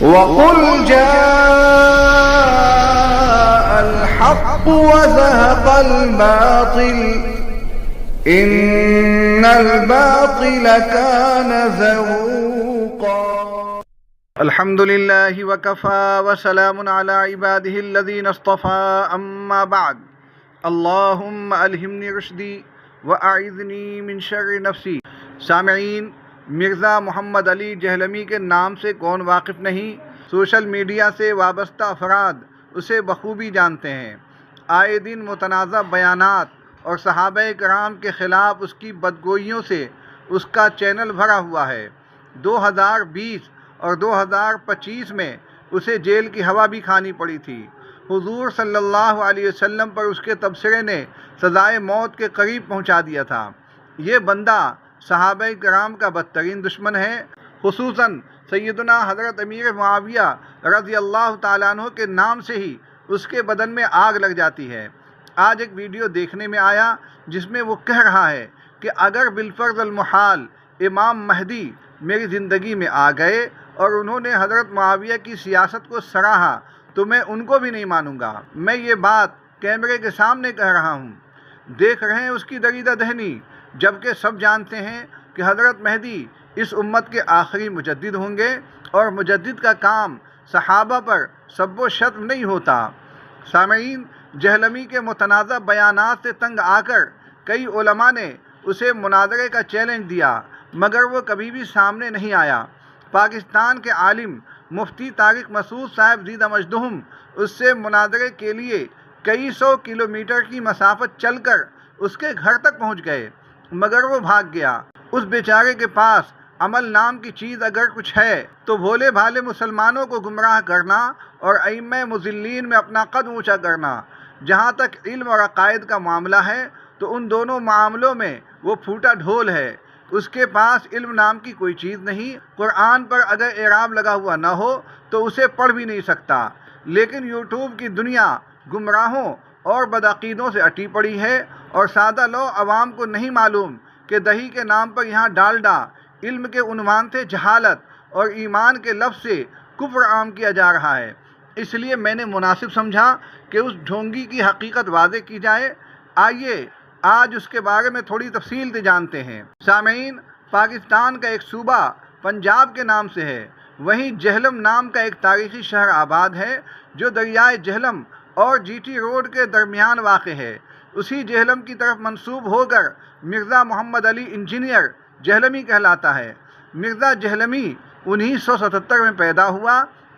وَقُلْ جَاءَ الْحَقُّ وَزَهَقَ الْبَاطِلُ إِنَّ الْبَاطِلَ كَانَ زَهُوقًا۔ الحمد للہ وکفى وسلام علی عبادہ الذین اصطفى، اما بعد، اللہم الہمنی رشدی واعذنی من شر نفسی۔ سامعین، مرزا محمد علی جہلمی کے نام سے کون واقف نہیں؟ سوشل میڈیا سے وابستہ افراد اسے بخوبی جانتے ہیں۔ آئے دن متنازع بیانات اور صحابہ کرام کے خلاف اس کی بدگوئیوں سے اس کا چینل بھرا ہوا ہے۔ 2020 اور 2025 میں اسے جیل کی ہوا بھی کھانی پڑی تھی۔ حضور صلی اللہ علیہ وسلم پر اس کے تبصرے نے سزائے موت کے قریب پہنچا دیا تھا۔ یہ بندہ صحابہ کرام کا بدترین دشمن ہے، خصوصاً سیدنا حضرت امیر معاویہ رضی اللہ تعالیٰ عنہ کے نام سے ہی اس کے بدن میں آگ لگ جاتی ہے۔ آج ایک ویڈیو دیکھنے میں آیا جس میں وہ کہہ رہا ہے کہ اگر بالفرض المحال امام مہدی میری زندگی میں آ گئے اور انہوں نے حضرت معاویہ کی سیاست کو سراہا تو میں ان کو بھی نہیں مانوں گا۔ میں یہ بات کیمرے کے سامنے کہہ رہا ہوں۔ دیکھ رہے ہیں اس کی دریدہ دہنی، جبکہ سب جانتے ہیں کہ حضرت مہدی اس امت کے آخری مجدد ہوں گے، اور مجدد کا کام صحابہ پر سب و شتم نہیں ہوتا۔ سامعین، جہلمی کے متنازع بیانات سے تنگ آ کر کئی علماء نے اسے مناظرے کا چیلنج دیا، مگر وہ کبھی بھی سامنے نہیں آیا۔ پاکستان کے عالم مفتی طارق مسعود صاحب زیدہ مجدہم اس سے مناظرے کے لیے کئی سو کلومیٹر کی مسافت چل کر اس کے گھر تک پہنچ گئے، مگر وہ بھاگ گیا۔ اس بیچارے کے پاس عمل نام کی چیز اگر کچھ ہے تو بھولے بھالے مسلمانوں کو گمراہ کرنا اور ائمہ مضلین میں اپنا قد اونچا کرنا۔ جہاں تک علم اور عقائد کا معاملہ ہے تو ان دونوں معاملوں میں وہ پھوٹا ڈھول ہے۔ اس کے پاس علم نام کی کوئی چیز نہیں۔ قرآن پر اگر اعراب لگا ہوا نہ ہو تو اسے پڑھ بھی نہیں سکتا۔ لیکن یوٹیوب کی دنیا گمراہوں اور بدعقیدوں سے اٹی پڑی ہے، اور سادہ لو عوام کو نہیں معلوم کہ دہی کے نام پر یہاں ڈالڈا، علم کے عنوان سے جہالت اور ایمان کے لفظ سے کفر عام کیا جا رہا ہے۔ اس لیے میں نے مناسب سمجھا کہ اس ڈھونگی کی حقیقت واضح کی جائے۔ آئیے آج اس کے بارے میں تھوڑی تفصیل سے جانتے ہیں۔ سامعین، پاکستان کا ایک صوبہ پنجاب کے نام سے ہے، وہیں جہلم نام کا ایک تاریخی شہر آباد ہے جو دریائے جہلم اور جی ٹی روڈ کے درمیان واقع ہے۔ اسی جہلم کی طرف منسوب ہو کر مرزا محمد علی انجینئر جہلمی کہلاتا ہے۔ مرزا جہلمی 1977 میں پیدا ہوا،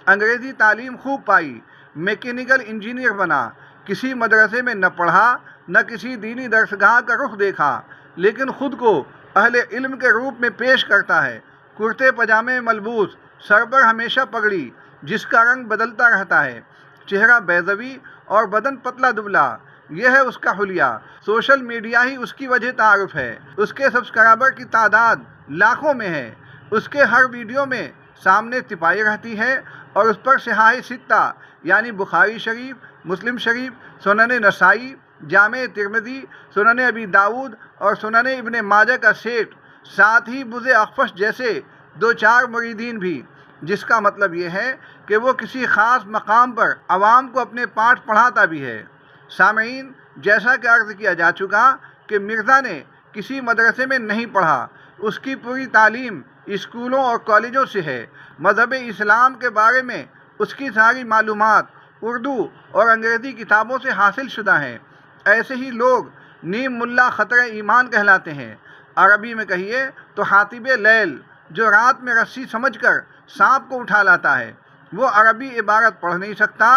انگریزی تعلیم خوب پائی، میکینیکل انجینئر بنا، کسی مدرسے میں نہ پڑھا نہ کسی دینی درسگاہ کا رخ دیکھا، لیکن خود کو اہل علم کے روپ میں پیش کرتا ہے۔ کرتے پاجامے ملبوس، سر پر ہمیشہ پگڑی جس کا رنگ بدلتا رہتا ہے، چہرہ بیضوی اور بدن پتلا دبلا، یہ ہے اس کا حلیہ۔ سوشل میڈیا ہی اس کی وجہ تعارف ہے۔ اس کے سبسکرائبر کی تعداد لاکھوں میں ہے۔ اس کے ہر ویڈیو میں سامنے تپائی رہتی ہے اور اس پر صحاح ستہ یعنی بخاری شریف، مسلم شریف، سنن نسائی، جامع ترمذی، سنن ابی داؤد اور سنن ابن ماجہ کا سیٹ، ساتھ ہی بز اخفش جیسے دو چار مریدین بھی، جس کا مطلب یہ ہے کہ وہ کسی خاص مقام پر عوام کو اپنے پاٹھ پڑھاتا بھی ہے۔ سامعین، جیسا کہ عرض کیا جا چکا کہ مرزا نے کسی مدرسے میں نہیں پڑھا، اس کی پوری تعلیم اسکولوں اور کالجوں سے ہے۔ مذہب اسلام کے بارے میں اس کی ساری معلومات اردو اور انگریزی کتابوں سے حاصل شدہ ہیں۔ ایسے ہی لوگ نیم ملا خطرہ ایمان کہلاتے ہیں۔ عربی میں کہیے تو حاطب لیل، جو رات میں رسی سمجھ کر سانپ کو اٹھا لاتا ہے۔ وہ عربی عبارت پڑھ نہیں سکتا،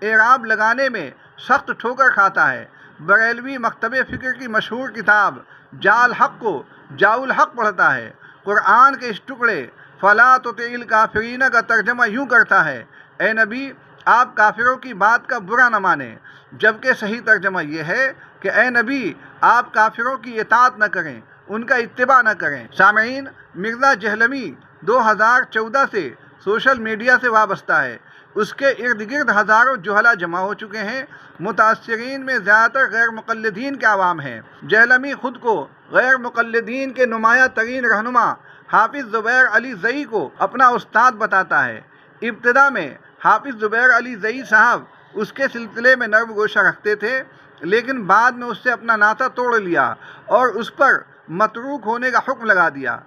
اعراب لگانے میں سخت ٹھوکر کھاتا ہے۔ بریلوی مکتب فکر کی مشہور کتاب جال حق کو جاؤ الحق پڑھتا ہے۔ قرآن کے اس ٹکڑے فلا تطع الکافرین کا ترجمہ یوں کرتا ہے: اے نبی، آپ کافروں کی بات کا برا نہ مانیں، جبکہ صحیح ترجمہ یہ ہے کہ اے نبی، آپ کافروں کی اطاعت نہ کریں، ان کا اتباع نہ کریں۔ سامعین، مرزا جہلمی 2014 سے سوشل میڈیا سے وابستہ ہے۔ اس کے ارد گرد ہزاروں جہلا جمع ہو چکے ہیں۔ متاثرین میں زیادہ تر غیر مقلدین کے عوام ہیں۔ جہلمی خود کو غیر مقلدین کے نمایاں ترین رہنما حافظ زبیر علی زئی کو اپنا استاد بتاتا ہے۔ ابتدا میں حافظ زبیر علی زئی صاحب اس کے سلسلے میں نرم گوشہ رکھتے تھے، لیکن بعد میں اس سے اپنا ناطہ توڑ لیا اور اس پر متروک ہونے کا حکم لگا دیا۔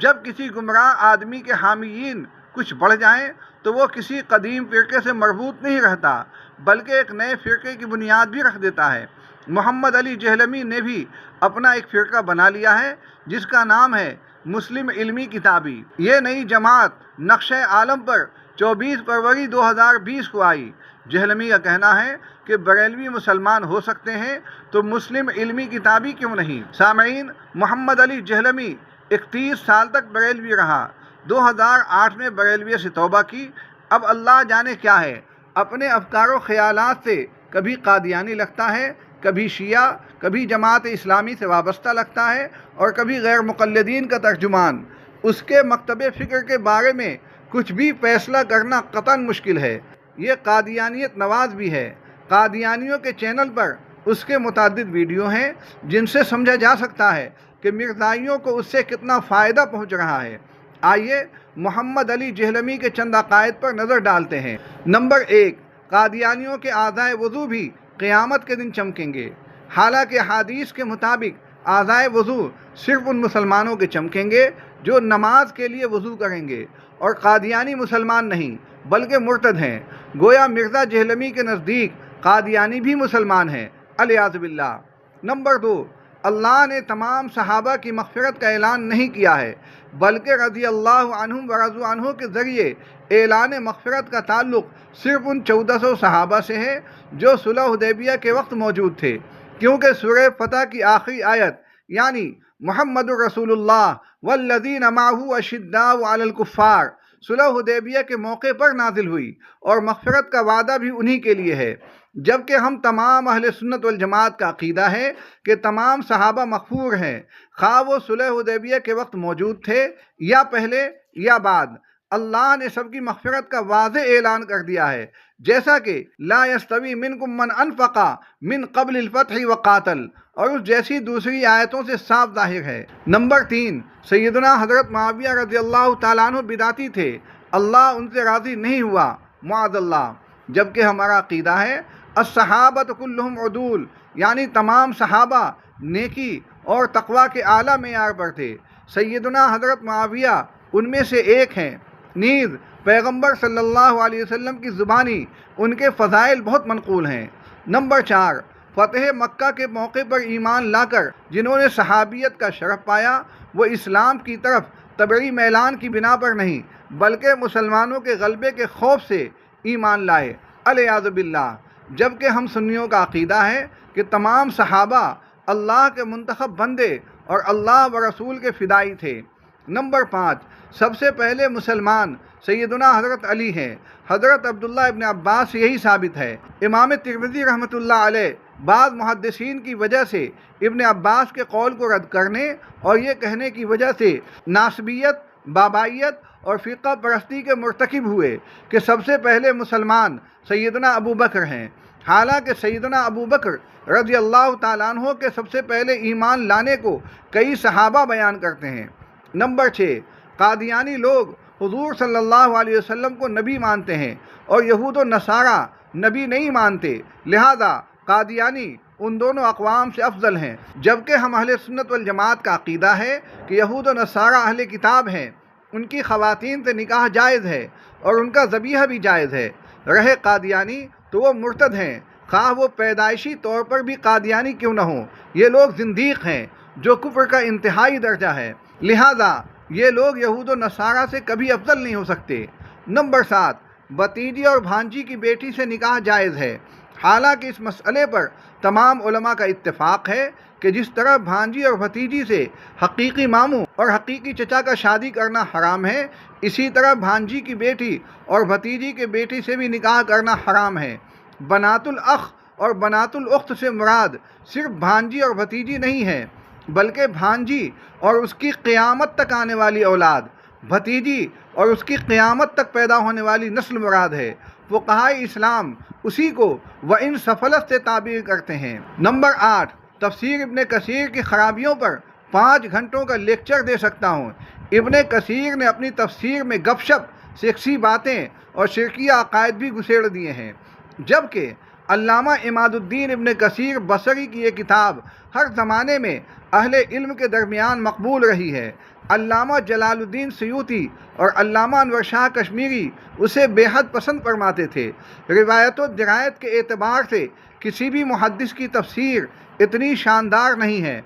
جب کسی گمراہ آدمی کے حامیین کچھ بڑھ جائیں تو وہ کسی قدیم فرقے سے مربوط نہیں رہتا، بلکہ ایک نئے فرقے کی بنیاد بھی رکھ دیتا ہے۔ محمد علی جہلمی نے بھی اپنا ایک فرقہ بنا لیا ہے جس کا نام ہے مسلم علمی کتابی۔ یہ نئی جماعت نقشہ عالم پر 24 فروری 2020 کو آئی۔ جہلمی کا کہنا ہے کہ بریلوی مسلمان ہو سکتے ہیں تو مسلم علمی کتابی کیوں نہیں؟ سامعین، محمد علی جہلمی 31 سال تک بریلوی رہا۔ 2008 میں بریلوی سے توبہ کی۔ اب اللہ جانے کیا ہے، اپنے افکار و خیالات سے کبھی قادیانی لگتا ہے، کبھی شیعہ، کبھی جماعت اسلامی سے وابستہ لگتا ہے اور کبھی غیر مقلدین کا ترجمان۔ اس کے مکتب فکر کے بارے میں کچھ بھی فیصلہ کرنا قطعاً مشکل ہے۔ یہ قادیانیت نواز بھی ہے۔ قادیانیوں کے چینل پر اس کے متعدد ویڈیو ہیں جن سے سمجھا جا سکتا ہے کہ مرزائیوں کو اس سے کتنا فائدہ پہنچ رہا ہے۔ آئیے محمد علی جہلمی کے چند عقائد پر نظر ڈالتے ہیں۔ نمبر 1، قادیانیوں کے اعضائے وضو بھی قیامت کے دن چمکیں گے۔ حالانکہ حدیث کے مطابق اعضائے وضو صرف ان مسلمانوں کے چمکیں گے جو نماز کے لیے وضو کریں گے، اور قادیانی مسلمان نہیں بلکہ مرتد ہیں۔ گویا مرزا جہلمی کے نزدیک قادیانی بھی مسلمان ہیں، علیاذ باللہ۔ نمبر 2، اللہ نے تمام صحابہ کی مغفرت کا اعلان نہیں کیا ہے، بلکہ رضی اللہ عنہم ورضوا عنہ کے ذریعے اعلان مغفرت کا تعلق صرف ان 1400 صحابہ سے ہے جو صلح حدیبیہ کے وقت موجود تھے، کیونکہ سورہ فتح کی آخری آیت یعنی محمد رسول اللہ والذین معہ اشداء علی الکفار صلح حدیبیہ کے موقع پر نازل ہوئی، اور مغفرت کا وعدہ بھی انہی کے لیے ہے۔ جبکہ ہم تمام اہل سنت والجماعت کا عقیدہ ہے کہ تمام صحابہ مغفور ہیں، خواہ وہ صلح حدیبیہ کے وقت موجود تھے یا پہلے یا بعد۔ اللہ نے سب کی مغفرت کا واضح اعلان کر دیا ہے، جیسا کہ لا یستوی منکم من انفق من قبل الفتح وقاتل، اور اس جیسی دوسری آیتوں سے صاف ظاہر ہے۔ نمبر 3، سیدنا حضرت معاویہ رضی اللہ تعالیٰ عنہ بدعتی تھے، اللہ ان سے راضی نہیں ہوا، معاذ اللہ۔ جبکہ ہمارا عقیدہ ہے الصحابۃ کلہم عدول، یعنی تمام صحابہ نیکی اور تقوی کے اعلیٰ معیار پر تھے۔ سیدنا حضرت معاویہ ان میں سے ایک ہیں۔ نیز پیغمبر صلی اللہ علیہ وسلم کی زبانی ان کے فضائل بہت منقول ہیں۔ نمبر 4، فتح مکہ کے موقع پر ایمان لا کر جنہوں نے صحابیت کا شرف پایا، وہ اسلام کی طرف طبعی میلان کی بنا پر نہیں بلکہ مسلمانوں کے غلبے کے خوف سے ایمان لائے، علیاذ باللہ۔ جبکہ ہم سنیوں کا عقیدہ ہے کہ تمام صحابہ اللہ کے منتخب بندے اور اللہ و رسول کے فدائی تھے۔ نمبر 5، سب سے پہلے مسلمان سیدنا حضرت علی ہیں۔ حضرت عبداللہ ابن عباس سے یہی ثابت ہے۔ امام ترمذی رحمۃ اللہ علیہ بعض محدثین کی وجہ سے ابن عباس کے قول کو رد کرنے اور یہ کہنے کی وجہ سے ناسبیت، بابائیت اور فرقہ پرستی کے مرتکب ہوئے کہ سب سے پہلے مسلمان سیدنا ابو بکر ہیں، حالانکہ سیدنا ابو بکر رضی اللہ تعالیٰ عنہ کے سب سے پہلے ایمان لانے کو کئی صحابہ بیان کرتے ہیں۔ نمبر 6، قادیانی لوگ حضور صلی اللہ علیہ وسلم کو نبی مانتے ہیں اور یہود و نصارہ نبی نہیں مانتے، لہذا قادیانی ان دونوں اقوام سے افضل ہیں۔ جبکہ ہم اہل سنت والجماعت کا عقیدہ ہے کہ یہود و نصارہ اہل کتاب ہیں، ان کی خواتین سے نکاح جائز ہے اور ان کا ذبیحہ بھی جائز ہے۔ رہے قادیانی تو وہ مرتد ہیں، خواہ وہ پیدائشی طور پر بھی قادیانی کیوں نہ ہوں۔ یہ لوگ زندیق ہیں جو کفر کا انتہائی درجہ ہے، لہذا یہ لوگ یہود و نصارہ سے کبھی افضل نہیں ہو سکتے۔ نمبر 7، بھتیجی اور بھانجی کی بیٹی سے نکاح جائز ہے، حالانکہ اس مسئلے پر تمام علماء کا اتفاق ہے کہ جس طرح بھانجی اور بھتیجی سے حقیقی ماموں اور حقیقی چچا کا شادی کرنا حرام ہے، اسی طرح بھانجی کی بیٹی اور بھتیجی کے بیٹی سے بھی نکاح کرنا حرام ہے۔ بنات الاخ اور بنات الاخت سے مراد صرف بھانجی اور بھتیجی نہیں ہے، بلکہ بھانجی اور اس کی قیامت تک آنے والی اولاد، بھتیجی اور اس کی قیامت تک پیدا ہونے والی نسل مراد ہے۔ فقہائے اسلام اسی کو وَإِن سَفَلَتْ سے تعبیر کرتے ہیں۔ نمبر 8، تفسیر ابن کثیر کی خرابیوں پر 5 گھنٹوں کا لیکچر دے سکتا ہوں۔ ابن کثیر نے اپنی تفسیر میں گپ شپ سیکسی باتیں اور شرکیہ عقائد بھی گسیڑ دیے ہیں، جبکہ علامہ عماد الدین ابن کثیر بصری کی یہ کتاب ہر زمانے میں اہل علم کے درمیان مقبول رہی ہے۔ علامہ جلال الدین سیوطی اور علامہ انور شاہ کشمیری اسے بے حد پسند فرماتے تھے۔ روایت و درایت کے اعتبار سے کسی بھی محدث کی تفسیر اتنی شاندار نہیں ہے۔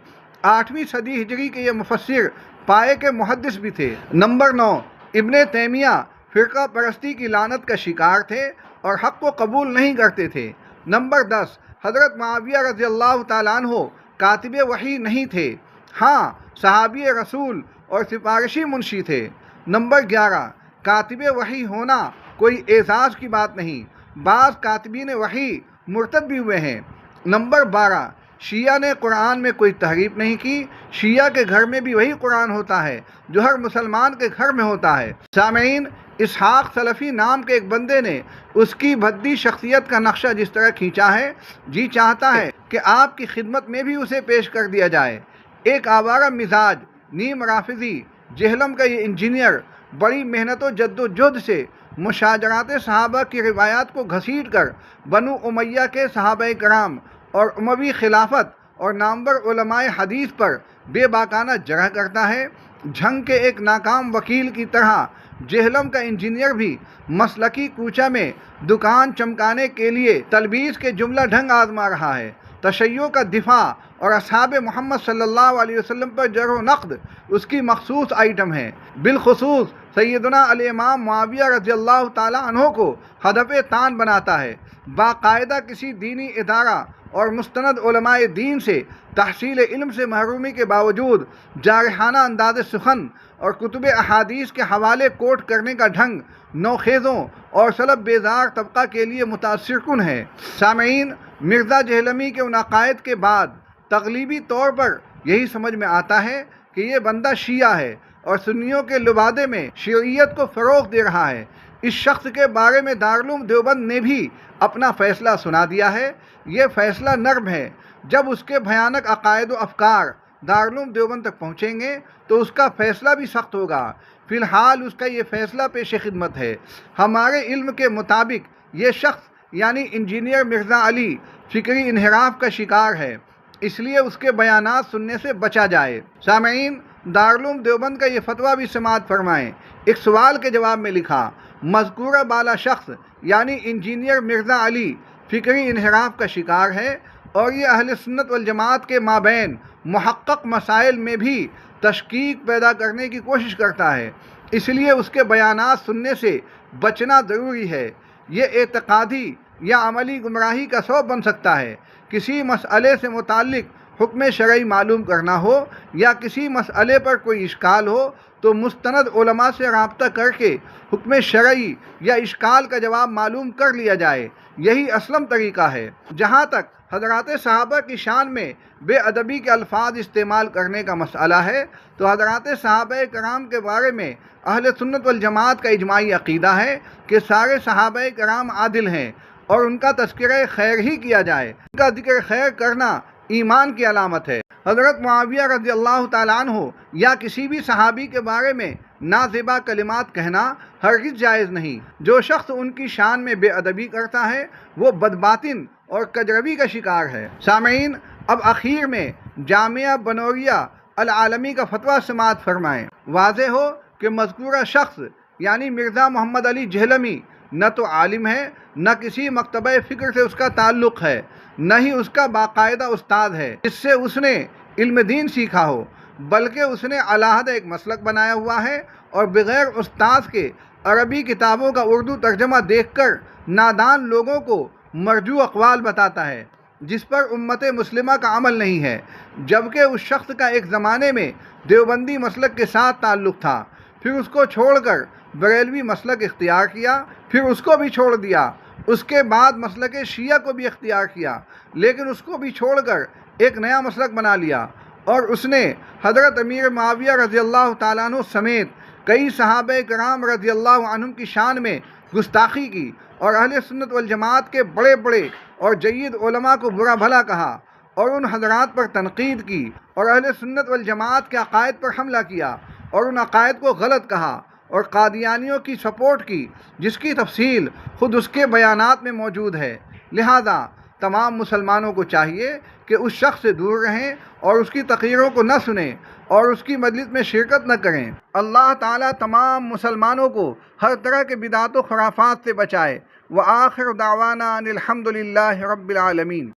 8ویں صدی ہجری کے یہ مفسر پائے کے محدث بھی تھے۔ نمبر 9، ابن تیمیہ فرقہ پرستی کی لعنت کا شکار تھے اور حق کو قبول نہیں کرتے تھے۔ نمبر 10، حضرت معاویہ رضی اللہ تعالیٰ عنہ کاتب وحی نہیں تھے، ہاں صحابی رسول اور سفارشی منشی تھے۔ نمبر 11، کاتب وحی ہونا کوئی اعزاز کی بات نہیں، بعض کاتبین وحی مرتد بھی ہوئے ہیں۔ نمبر 12، شیعہ نے قرآن میں کوئی تحریف نہیں کی، شیعہ کے گھر میں بھی وہی قرآن ہوتا ہے جو ہر مسلمان کے گھر میں ہوتا ہے۔ سامعین، اسحاق سلفی نام کے ایک بندے نے اس کی بھدی شخصیت کا نقشہ جس طرح کھینچا ہے، جی چاہتا ہے کہ آپ کی خدمت میں بھی اسے پیش کر دیا جائے۔ ایک آوارہ مزاج، نیم رافضی، جہلم کا یہ انجینئر بڑی محنت و جد و جہد سے مشاجرات صحابہ کی روایات کو گھسیٹ کر بنو امیہ کے صحابہ کرام اور اموی خلافت اور نامور علماء حدیث پر بے باکانہ جرح کرتا ہے۔ جھنگ کے ایک ناکام وکیل کی طرح جہلم کا انجینئر بھی مسلکی کوچہ میں دکان چمکانے کے لیے تلبیس کے جملہ ڈھنگ آزما رہا ہے۔ تشیع کا دفاع اور اصحاب محمد صلی اللہ علیہ وسلم پر جرح و نقد اس کی مخصوص آئٹم ہے۔ بالخصوص سیدنا الامام معاویہ رضی اللہ تعالیٰ عنہ کو ہدف تان بناتا ہے۔ باقاعدہ کسی دینی ادارہ اور مستند علماء دین سے تحصیل علم سے محرومی کے باوجود جارحانہ انداز سخن اور کتب احادیث کے حوالے کوٹ کرنے کا ڈھنگ نوخیزوں اور سلب بیزار طبقہ کے لیے متاثر کن ہے۔ سامعین، مرزا جہلمی کے ان عقائد کے بعد تغلیبی طور پر یہی سمجھ میں آتا ہے کہ یہ بندہ شیعہ ہے اور سنیوں کے لبادے میں شیعیت کو فروغ دے رہا ہے۔ اس شخص کے بارے میں دارالعلوم دیوبند نے بھی اپنا فیصلہ سنا دیا ہے۔ یہ فیصلہ نرم ہے۔ جب اس کے بھیانک عقائد و افکار دارالعلوم دیوبند تک پہنچیں گے تو اس کا فیصلہ بھی سخت ہوگا۔ فی الحال اس کا یہ فیصلہ پیش خدمت ہے۔ ہمارے علم کے مطابق یہ شخص یعنی انجینئر مرزا علی فکری انحراف کا شکار ہے، اس لیے اس کے بیانات سننے سے بچا جائے۔ سامعین، دارالعلوم دیوبند کا یہ فتویٰ بھی سماعت فرمائیں۔ ایک سوال کے جواب میں لکھا، مذکورہ بالا شخص یعنی انجینئر مرزا علی فکری انحراف کا شکار ہے اور یہ اہل سنت والجماعت کے مابین محقق مسائل میں بھی تشکیک پیدا کرنے کی کوشش کرتا ہے، اس لیے اس کے بیانات سننے سے بچنا ضروری ہے۔ یہ اعتقادی یا عملی گمراہی کا سبب بن سکتا ہے۔ کسی مسئلے سے متعلق حکم شرعی معلوم کرنا ہو یا کسی مسئلے پر کوئی اشکال ہو تو مستند علماء سے رابطہ کر کے حکم شرعی یا اشکال کا جواب معلوم کر لیا جائے، یہی اسلم طریقہ ہے۔ جہاں تک حضرات صحابہ کی شان میں بے ادبی کے الفاظ استعمال کرنے کا مسئلہ ہے تو حضرات صحابہ کرام کے بارے میں اہل سنت والجماعت کا اجماعی عقیدہ ہے کہ سارے صحابہ کرام عادل ہیں اور ان کا تذکرہ خیر ہی کیا جائے۔ ان کا ذکر خیر کرنا ایمان کی علامت ہے۔ حضرت معاویہ رضی اللہ تعالیٰ عنہ یا کسی بھی صحابی کے بارے میں نازیبا کلمات کہنا ہرگز جائز نہیں۔ جو شخص ان کی شان میں بے ادبی کرتا ہے وہ بدباطن اور کجروی کا شکار ہے۔ سامعین، اب اخیر میں جامعہ بنوریہ العالمی کا فتویٰ سماعت فرمائیں۔ واضح ہو کہ مذکورہ شخص یعنی مرزا محمد علی جہلمی نہ تو عالم ہے، نہ کسی مکتبہ فکر سے اس کا تعلق ہے، نہ ہی اس کا باقاعدہ استاد ہے جس سے اس نے علم دین سیکھا ہو، بلکہ اس نے علیحدہ ایک مسلک بنایا ہوا ہے اور بغیر استاد کے عربی کتابوں کا اردو ترجمہ دیکھ کر نادان لوگوں کو مرجو اقوال بتاتا ہے جس پر امت مسلمہ کا عمل نہیں ہے، جبکہ اس شخص کا ایک زمانے میں دیوبندی مسلک کے ساتھ تعلق تھا، پھر اس کو چھوڑ کر بریلوی مسلک اختیار کیا، پھر اس کو بھی چھوڑ دیا، اس کے بعد مسلک شیعہ کو بھی اختیار کیا، لیکن اس کو بھی چھوڑ کر ایک نیا مسلک بنا لیا، اور اس نے حضرت امیر معاویہ رضی اللہ تعالیٰ عنہ سمیت کئی صحابہ کرام رضی اللہ عنہم کی شان میں گستاخی کی اور اہل سنت والجماعت کے بڑے بڑے اور جید علماء کو برا بھلا کہا اور ان حضرات پر تنقید کی اور اہل سنت والجماعت کے عقائد پر حملہ کیا اور ان عقائد کو غلط کہا اور قادیانیوں کی سپورٹ کی، جس کی تفصیل خود اس کے بیانات میں موجود ہے۔ لہذا تمام مسلمانوں کو چاہیے کہ اس شخص سے دور رہیں اور اس کی تقریروں کو نہ سنیں اور اس کی مجلس میں شرکت نہ کریں۔ اللہ تعالیٰ تمام مسلمانوں کو ہر طرح کے بدعات و خرافات سے بچائے۔ وآخر دعوانا ان الحمد للہ رب العالمین۔